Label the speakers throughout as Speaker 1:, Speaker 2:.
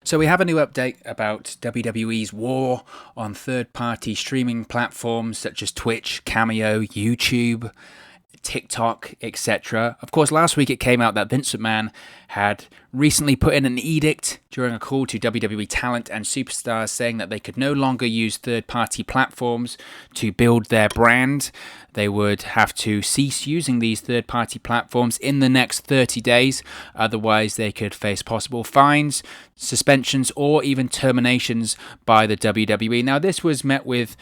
Speaker 1: So we have a new update about WWE's war on third-party streaming platforms such as Twitch, Cameo, YouTube, TikTok, etc. Of course, last week it came out that Vince McMahon had recently put in an edict during a call to WWE talent and superstars saying that they could no longer use third-party platforms to build their brand. They would have to cease using these third-party platforms in the next 30 days. Otherwise, they could face possible fines, suspensions, or even terminations by the WWE. Now, this was met with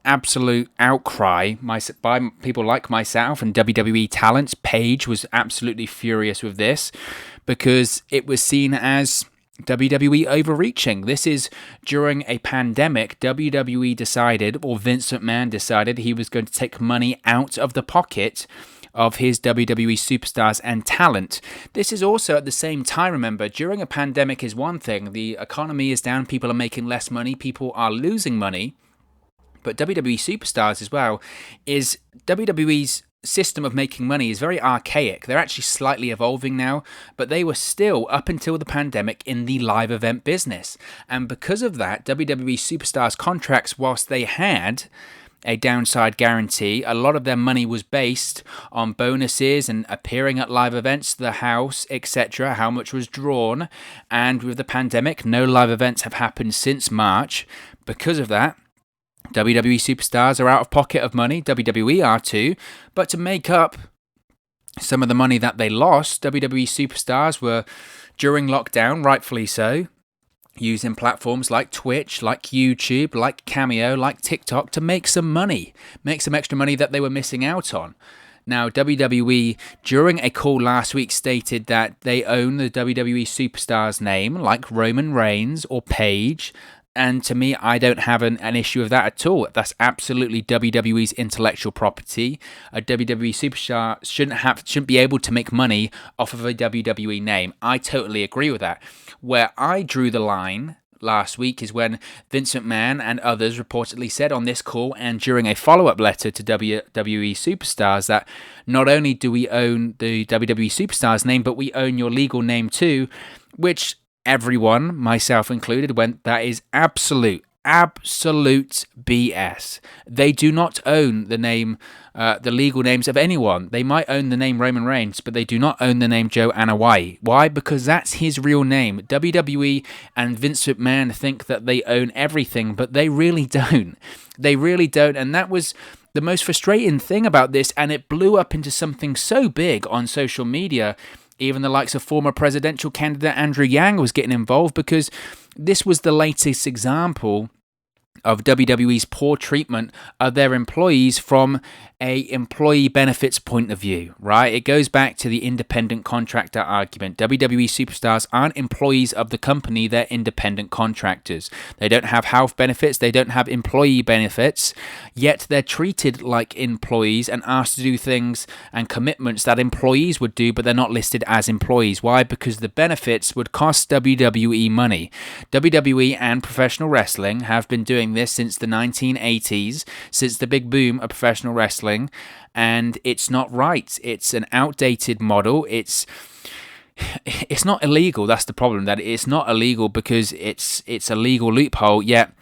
Speaker 1: absolute outcry by people like myself and WWE talents. Paige was absolutely furious with this because it was seen as WWE overreaching. This is during a pandemic. WWE decided, or Vince McMahon decided, he was going to take money out of the pocket of his WWE superstars and talent. This is also at the same time, remember, during a pandemic is one thing. The economy is down, people are making less money, people are losing money. But WWE superstars as well is WWE's system of making money is very archaic. They're actually slightly evolving now, but they were still, up until the pandemic, in the live event business. And because of that, WWE superstars contracts, whilst they had a downside guarantee, a lot of their money was based on bonuses and appearing at live events, the house, etc., how much was drawn. And with the pandemic, no live events have happened since March. Because of that, WWE superstars are out of pocket of money, WWE are too, but to make up some of the money that they lost, WWE superstars were, during lockdown, rightfully so, using platforms like Twitch, like YouTube, like Cameo, like TikTok to make some money, make some extra money that they were missing out on. Now, WWE, during a call last week, stated that they own the WWE superstars name, like Roman Reigns or Paige. And to me, I don't have an issue with that at all. That's absolutely WWE's intellectual property. A WWE superstar shouldn't be able to make money off of a WWE name. I totally agree with that. Where I drew the line last week is when Vince McMahon and others reportedly said on this call and during a follow-up letter to WWE superstars that not only do we own the WWE superstars name, but we own your legal name too, which everyone, myself included, went, that is absolute BS. They do not own the name, the legal names of anyone. They might own the name Roman Reigns, but they do not own the name Joe Anoa'i. Why? Because that's his real name. WWE and Vince McMahon think that they own everything, but they really don't. They really don't. And that was the most frustrating thing about this, and it blew up into something so big on social media. Even the likes of former presidential candidate Andrew Yang was getting involved because this was the latest example of WWE's poor treatment of their employees from a employee benefits point of view, right? It goes back to the independent contractor argument. WWE superstars aren't employees of the company, they're independent contractors. They don't have health benefits, they don't have employee benefits, yet they're treated like employees and asked to do things and commitments that employees would do, but they're not listed as employees. Why? Because the benefits would cost WWE money. WWE and professional wrestling have been doing this since the 1980s, since the big boom of professional wrestling, and it's not right. It's an outdated model. It's not illegal. That's the problem. That it's not illegal because it's a legal loophole. Yet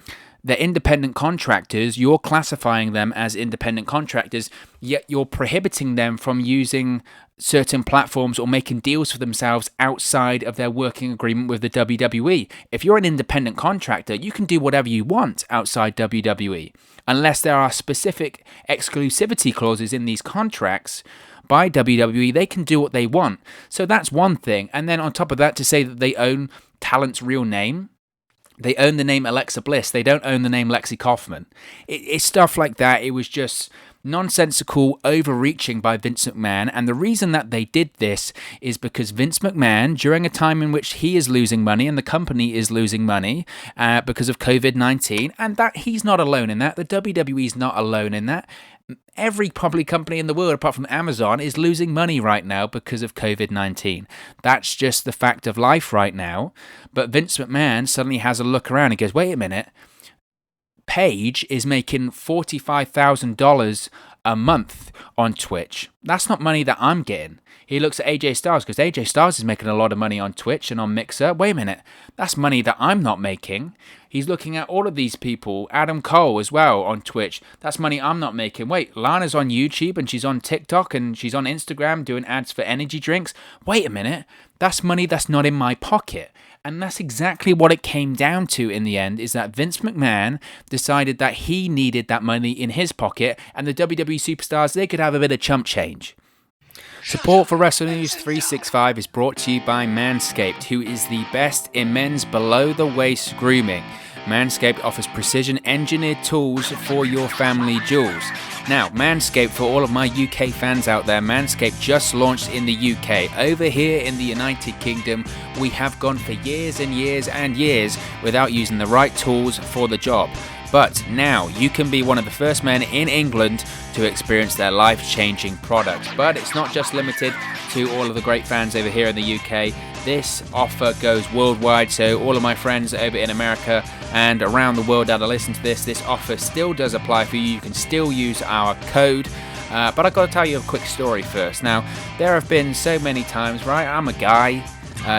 Speaker 1: they're independent contractors. You're classifying them as independent contractors, yet you're prohibiting them from using certain platforms or making deals for themselves outside of their working agreement with the WWE. If you're an independent contractor, you can do whatever you want outside WWE, unless there are specific exclusivity clauses in these contracts by WWE. They can do what they want. So that's one thing. And then on top of that, to say that they own talent's real name, they own the name Alexa Bliss, they don't own the name Lexi Kaufman. It's stuff like that. It was just nonsensical overreaching by Vince McMahon, and the reason that they did this is because Vince McMahon, during a time in which he is losing money and the company is losing money because of COVID-19, and that he's not alone in that, the WWE is not alone in that. Every probably company in the world, apart from Amazon, is losing money right now because of COVID-19. That's just the fact of life right now. But Vince McMahon suddenly has a look around and goes, wait a minute, Paige is making $45,000 a month on Twitch. That's not money that I'm getting. He looks at AJ Styles because AJ Styles is making a lot of money on Twitch and on Mixer. Wait a minute, that's money that I'm not making. He's looking at all of these people, Adam Cole as well on Twitch. That's money I'm not making. Wait, Lana's on YouTube and she's on TikTok and she's on Instagram doing ads for energy drinks. Wait a minute, that's money that's not in my pocket. And that's exactly what it came down to in the end, is that Vince McMahon decided that he needed that money in his pocket, and the WWE superstars, they could have a bit of chump change. Support for Wrestle News 365 is brought to you by Manscaped, who is the best in men's below-the-waist grooming. Manscaped offers precision-engineered tools for your family jewels. Now, Manscaped, for all of my UK fans out there, Manscaped just launched in the UK. Over here in the United Kingdom, we have gone for years and years and years without using the right tools for the job. But now you can be one of the first men in England to experience their life-changing product. But it's not just limited to all of the great fans over here in the UK. This offer goes worldwide, so all of my friends over in America and around the world that are listening to this offer still does apply for you. You can still use our code. But I've got to tell you a quick story first. Now, there have been so many times, right? I'm a guy.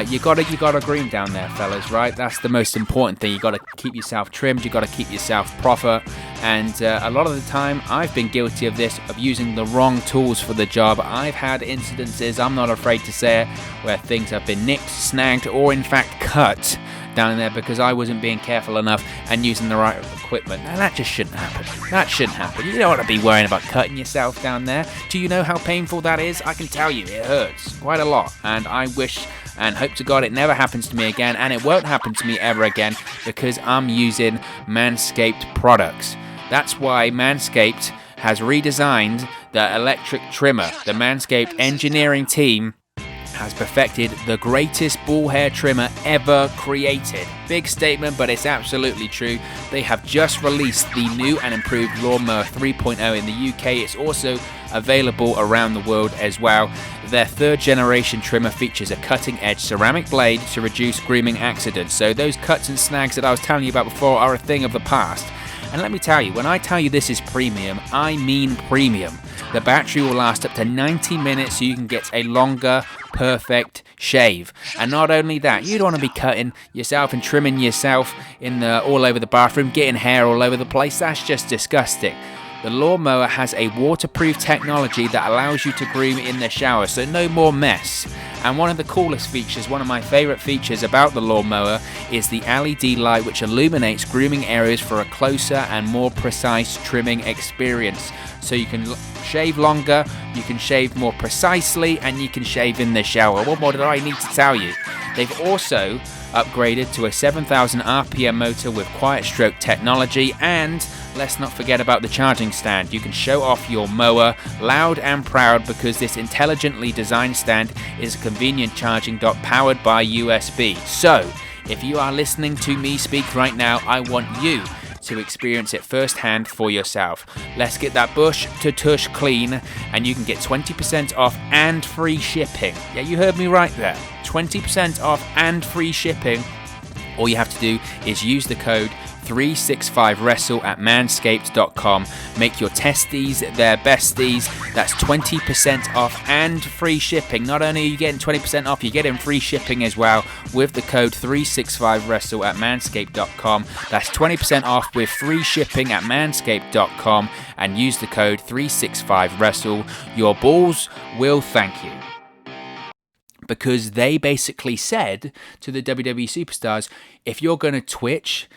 Speaker 1: You gotta groom down there, fellas, right? That's the most important thing. You gotta keep yourself trimmed. You gotta keep yourself proper. And a lot of the time, I've been guilty of this, of using the wrong tools for the job. I've had incidences, I'm not afraid to say it, where things have been nicked, snagged, or in fact cut down there because I wasn't being careful enough and using the right equipment. Now that just shouldn't happen. That shouldn't happen. You don't want to be worrying about cutting yourself down there. Do you know how painful that is? I can tell you, it hurts quite a lot. And I wish and hope to God it never happens to me again, and it won't happen to me ever again because I'm using Manscaped products. That's why Manscaped has redesigned the electric trimmer. The Manscaped engineering team has perfected the greatest ball hair trimmer ever created. Big statement, but it's absolutely true. They have just released the new and improved Lawnmower 3.0 in the UK. It's also available around the world as well. Their third generation trimmer features a cutting edge ceramic blade to reduce grooming accidents. So those cuts and snags that I was telling you about before are a thing of the past. And let me tell you, when I tell you this is premium, I mean premium. The battery will last up to 90 minutes so you can get a longer, perfect shave. And not only that, you don't want to be cutting yourself and trimming yourself all over the bathroom, getting hair all over the place. That's just disgusting. The lawnmower has a waterproof technology that allows you to groom in the shower, so no more mess. And one of the coolest features, one of my favorite features about the lawnmower is the LED light, which illuminates grooming areas for a closer and more precise trimming experience. So you can shave longer, you can shave more precisely, and you can shave in the shower. What more did I need to tell you? They've also upgraded to a 7,000 RPM motor with quiet stroke technology, and let's not forget about the charging stand. You can show off your mower loud and proud because this intelligently designed stand is a convenient charging dock powered by USB. So, if you are listening to me speak right now, I want you to experience it firsthand for yourself. Let's get that bush to tush clean, and you can get 20% off and free shipping. Yeah, you heard me right there. 20% off and free shipping. All you have to do is use the code 365wrestle at manscaped.com. Make your testies their besties. That's 20% off and free shipping. Not only are you getting 20% off, you're getting free shipping as well with the code 365wrestle at manscaped.com. That's 20% off with free shipping at manscaped.com, and use the code 365wrestle. Your balls will thank you. Because they basically said to the WWE superstars, if you're going to Twitch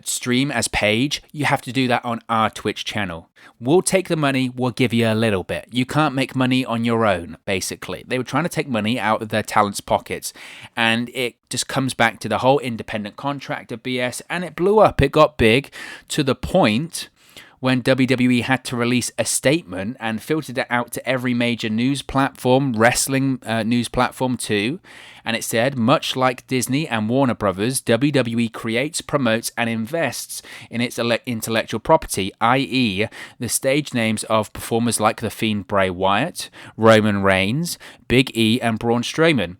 Speaker 1: stream as Paige, you have to do that on our Twitch channel. We'll take the money, we'll give you a little bit. You can't make money on your own, basically. They were trying to take money out of their talents' pockets, and it just comes back to the whole independent contractor BS, and it blew up. It got big to the point when WWE had to release a statement and filtered it out to every major news platform, wrestling news platform too. And it said, much like Disney and Warner Brothers, WWE creates, promotes, and invests in its intellectual property, i.e. the stage names of performers like The Fiend Bray Wyatt, Roman Reigns, Big E, and Braun Strowman.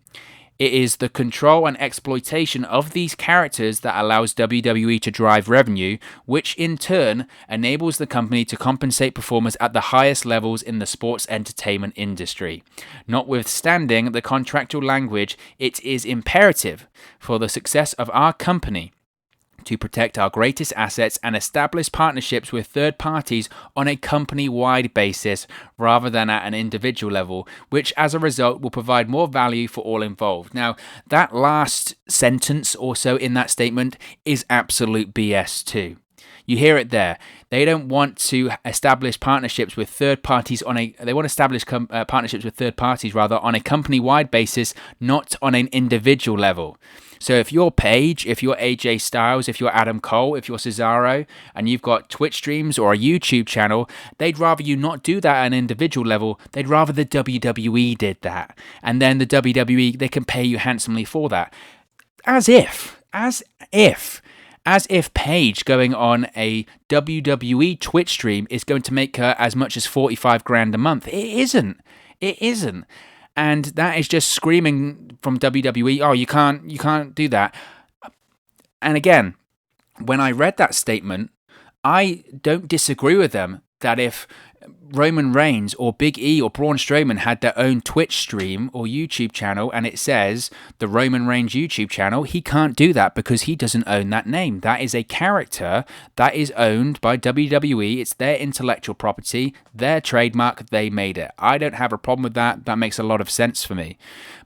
Speaker 1: It is the control and exploitation of these characters that allows WWE to drive revenue, which in turn enables the company to compensate performers at the highest levels in the sports entertainment industry. Notwithstanding the contractual language, it is imperative for the success of our company to protect our greatest assets and establish partnerships with third parties on a company-wide basis rather than at an individual level, which as a result will provide more value for all involved. Now, that last sentence also in that statement is absolute BS too. You hear it there. They don't want to establish partnerships with third parties they want to establish partnerships with third parties rather on a company-wide basis, not on an individual level. So if you're Paige, if you're AJ Styles, if you're Adam Cole, if you're Cesaro, and you've got Twitch streams or a YouTube channel, they'd rather you not do that at an individual level. They'd rather the WWE did that. And then the WWE, they can pay you handsomely for that. As if Paige going on a WWE Twitch stream is going to make her as much as 45 grand a month. It isn't. And that is just screaming from WWE, oh, you can't do that. And again, when I read that statement, I don't disagree with them that if Roman Reigns or Big E or Braun Strowman had their own Twitch stream or YouTube channel and it says the Roman Reigns YouTube channel, he can't do that because he doesn't own that name. That is a character that is owned by WWE. It's their intellectual property, their trademark, they made it. I don't have a problem with that. That makes a lot of sense for me.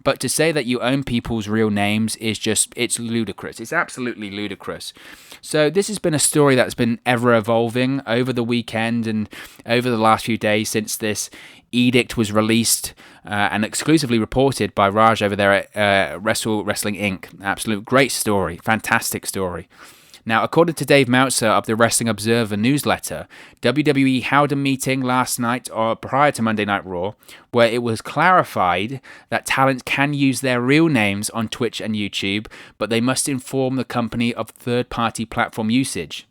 Speaker 1: But to say that you own people's real names is just, it's ludicrous. It's absolutely ludicrous. So this has been a story that's been ever evolving over the weekend and over the last few days since this edict was released and exclusively reported by Raj over there at Wrestling Inc. Absolute great story, fantastic story. Now, according to Dave Meltzer of the Wrestling Observer newsletter, WWE held a meeting last night or prior to Monday Night Raw where it was clarified that talent can use their real names on Twitch and YouTube, but they must inform the company of third-party platform usage.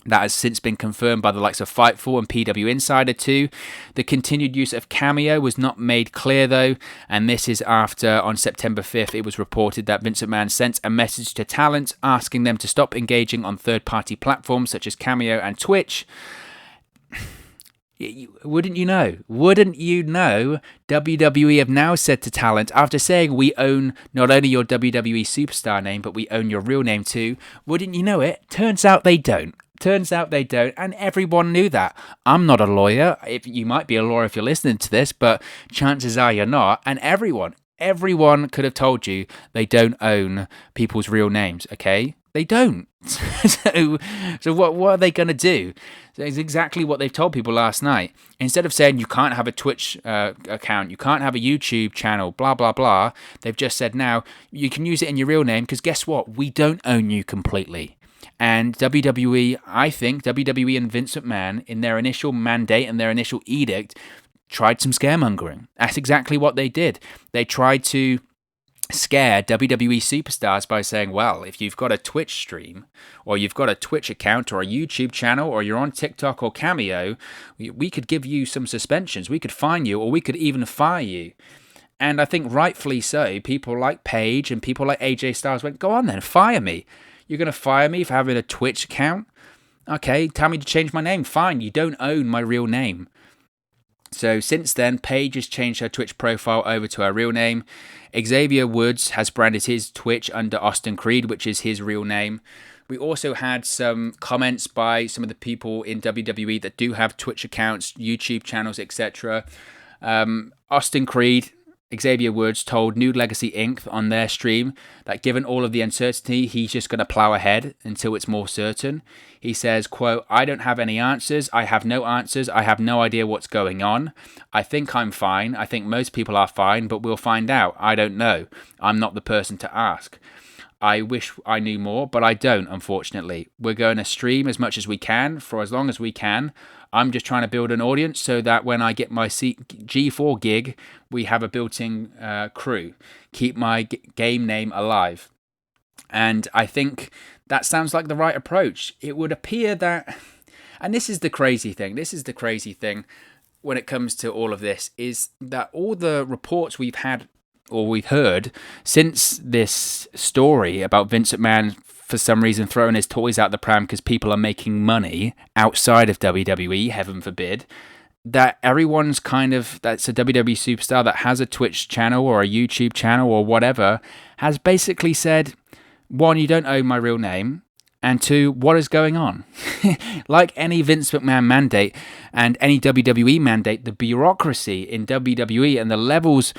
Speaker 1: That has since been confirmed by the likes of Fightful and PW Insider too. The continued use of Cameo was not made clear though, and this is after on September 5th it was reported that Vince McMahon sent a message to talent asking them to stop engaging on third-party platforms such as Cameo and Twitch. Wouldn't you know, WWE have now said to talent, after saying we own not only your WWE superstar name, but we own your real name too, wouldn't you know it? Turns out they don't, and everyone knew that. I'm not a lawyer. You might be a lawyer if you're listening to this, but chances are you're not, and everyone could have told you they don't own people's real names, okay? They don't. So what are they going to do? It's exactly what they've told people last night. Instead of saying you can't have a Twitch account, you can't have a YouTube channel, blah, blah, blah, they've just said now you can use it in your real name because guess what? We don't own you completely. And WWE, I think WWE and Vince McMahon, in their initial mandate and their initial edict, tried some scaremongering. That's exactly what they did. They tried to scare WWE superstars by saying, well, if you've got a Twitch stream or you've got a Twitch account or a YouTube channel or you're on TikTok or Cameo, we could give you some suspensions. We could fine you or we could even fire you. And I think rightfully so, people like Paige and people like AJ Styles went, go on then, fire me. You're going to fire me for having a Twitch account? Okay, tell me to change my name. Fine, you don't own my real name. So since then, Paige has changed her Twitch profile over to her real name. Xavier Woods has branded his Twitch under Austin Creed, which is his real name. We also had some comments by some of the people in WWE that do have Twitch accounts, YouTube channels, etc. Austin Creed, Xavier Woods told New Legacy Inc. on their stream that given all of the uncertainty, he's just going to plow ahead until it's more certain. He says, quote, I don't have any answers. I have no answers. I have no idea what's going on. I think I'm fine. I think most people are fine, but we'll find out. I don't know. I'm not the person to ask. I wish I knew more, but I don't, unfortunately. We're going to stream as much as we can for as long as we can. I'm just trying to build an audience so that when I get my G4 gig, we have a built-in crew. Keep my game name alive. And I think that sounds like the right approach. It would appear that, and this is the crazy thing when it comes to all of this, is that all the reports we've had or we've heard since this story about Vince McMahon for some reason throwing his toys out the pram because people are making money outside of WWE, heaven forbid, that everyone's that's a WWE superstar that has a Twitch channel or a YouTube channel or whatever, has basically said, one, you don't own my real name, and two, what is going on? Like any Vince McMahon mandate and any WWE mandate, the bureaucracy in WWE and the levels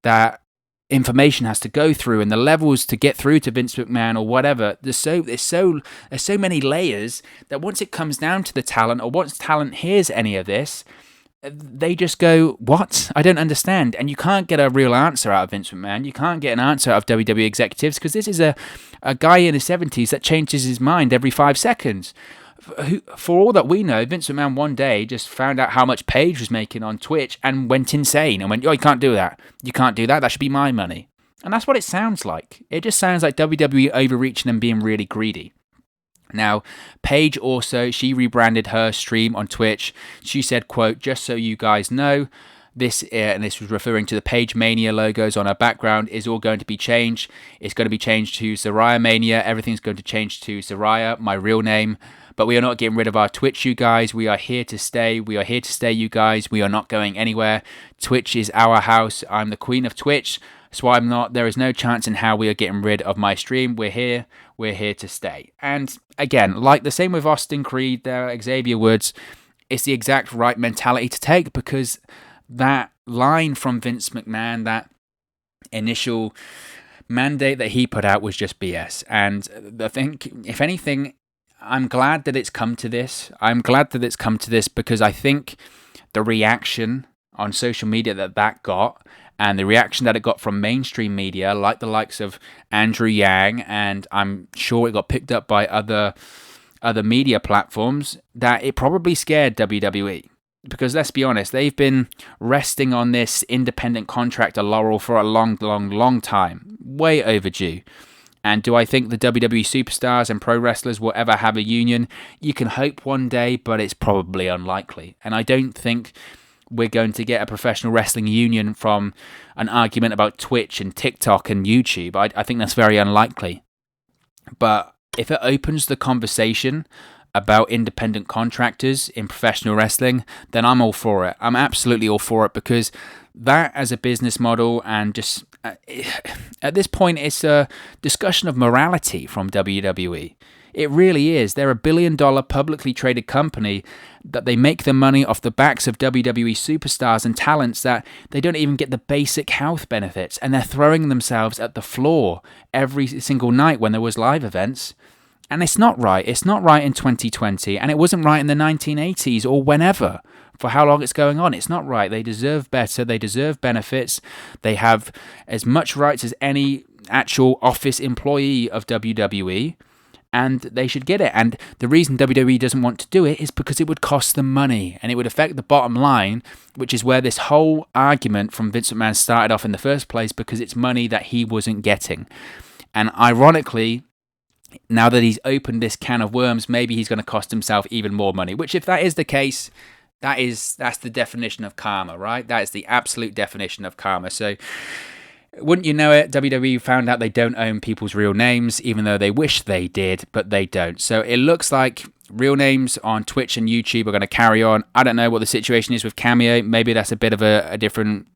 Speaker 1: that information has to go through and the levels to get through to Vince McMahon or whatever, there's so many layers that once it comes down to the talent, or once talent hears any of this, they just go, what? I don't understand. And you can't get a real answer out of Vince McMahon. You can't get an answer out of WWE executives because this is a guy in his 70s that changes his mind every 5 seconds. For all that we know, Vince McMahon one day just found out how much Paige was making on Twitch and went insane and went, oh, you can't do that. You can't do that. That should be my money. And that's what it sounds like. It just sounds like WWE overreaching and being really greedy. Now, Paige also, she rebranded her stream on Twitch. She said, quote, just so you guys know, this, and this was referring to the Paige Mania logos on her background, is all going to be changed. It's going to be changed to Saraya Mania. Everything's going to change to Saraya, my real name. But we are not getting rid of our Twitch, you guys. We are here to stay. We are here to stay, you guys. We are not going anywhere. Twitch is our house. I'm the queen of Twitch. So I'm not. There is no chance in how we are getting rid of my stream. We're here. We're here to stay. And again, like the same with Austin Creed, there, Xavier Woods, it's the exact right mentality to take, because that line from Vince McMahon, that initial mandate that he put out was just BS. And I think, if anything, I'm glad that it's come to this. I'm glad that it's come to this because I think the reaction on social media that got, and the reaction that it got from mainstream media, like the likes of Andrew Yang, and I'm sure it got picked up by other media platforms, that it probably scared WWE. Because let's be honest, they've been resting on this independent contractor laurel for a long time. Way overdue. And do I think the WWE superstars and pro wrestlers will ever have a union? You can hope one day, but it's probably unlikely. And I don't think we're going to get a professional wrestling union from an argument about Twitch and TikTok and YouTube. I think that's very unlikely. But if it opens the conversation about independent contractors in professional wrestling, then I'm all for it. I'm absolutely all for it, because that as a business model, and just at this point, it's a discussion of morality from WWE. It really is. They're $1 billion publicly traded company that they make their money off the backs of WWE superstars and talents that they don't even get the basic health benefits, and they're throwing themselves at the floor every single night when there was live events. And it's not right. It's not right in 2020, and it wasn't right in the 1980s or whenever, for how long it's going on. It's not right. They deserve better. They deserve benefits. They have as much rights as any actual office employee of WWE, and they should get it. And the reason WWE doesn't want to do it is because it would cost them money, and it would affect the bottom line, which is where this whole argument from Vince McMahon started off in the first place, because it's money that he wasn't getting. And ironically, now that he's opened this can of worms, maybe he's going to cost himself even more money, which, if that is the case, that's the definition of karma, right? That is the absolute definition of karma. So wouldn't you know it, WWE found out they don't own people's real names, even though they wish they did, but they don't. So it looks like real names on Twitch and YouTube are going to carry on. I don't know what the situation is with Cameo. Maybe that's a bit of a different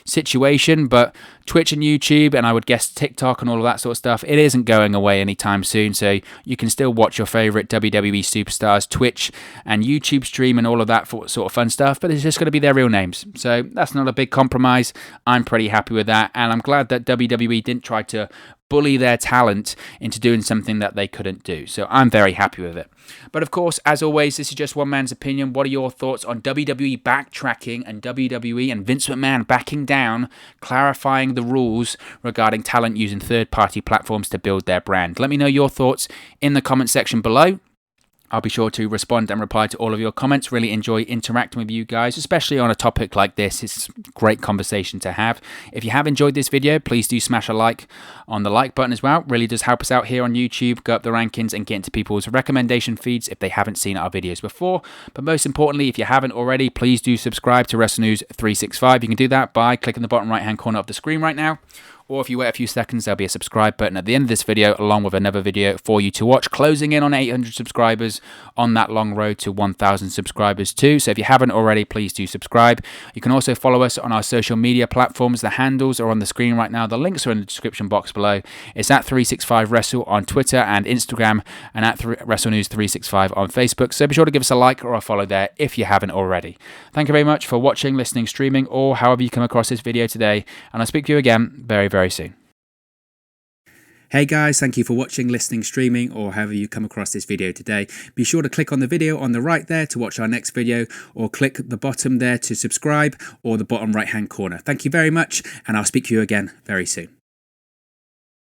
Speaker 1: situation, but Twitch and YouTube, and I would guess TikTok and all of that sort of stuff, it isn't going away anytime soon, so you can still watch your favorite WWE superstars Twitch and YouTube stream and all of that sort of fun stuff, but it's just going to be their real names. So that's not a big compromise. I'm pretty happy with that, and I'm glad that WWE didn't try to bully their talent into doing something that they couldn't do. So I'm very happy with it. But of course, as always, this is just one man's opinion. What are your thoughts on WWE backtracking and WWE and Vince McMahon backing down, clarifying the rules regarding talent using third-party platforms to build their brand? Let me know your thoughts in the comment section below. I'll be sure to respond and reply to all of your comments. Really enjoy interacting with you guys, especially on a topic like this. It's a great conversation to have. If you have enjoyed this video, please do smash a like on the like button as well. It really does help us out here on YouTube, go up the rankings and get into people's recommendation feeds if they haven't seen our videos before. But most importantly, if you haven't already, please do subscribe to Wrestle News 365. You can do that by clicking the bottom right hand corner of the screen right now. Or if you wait a few seconds, there'll be a subscribe button at the end of this video, along with another video for you to watch, closing in on 800 subscribers on that long road to 1,000 subscribers too. So if you haven't already, please do subscribe. You can also follow us on our social media platforms. The handles are on the screen right now. The links are in the description box below. It's at 365Wrestle on Twitter and Instagram, and at Wrestle News 365 on Facebook. So be sure to give us a like or a follow there if you haven't already. Thank you very much for watching, listening, streaming, or however you come across this video today. And I'll speak to you again very soon. Hey guys, thank you for watching, listening, streaming, or however you come across this video today. Be sure to click on the video on the right there to watch our next video, or click the bottom there to subscribe, or the bottom right hand corner. Thank you very much, and I'll speak to you again very soon.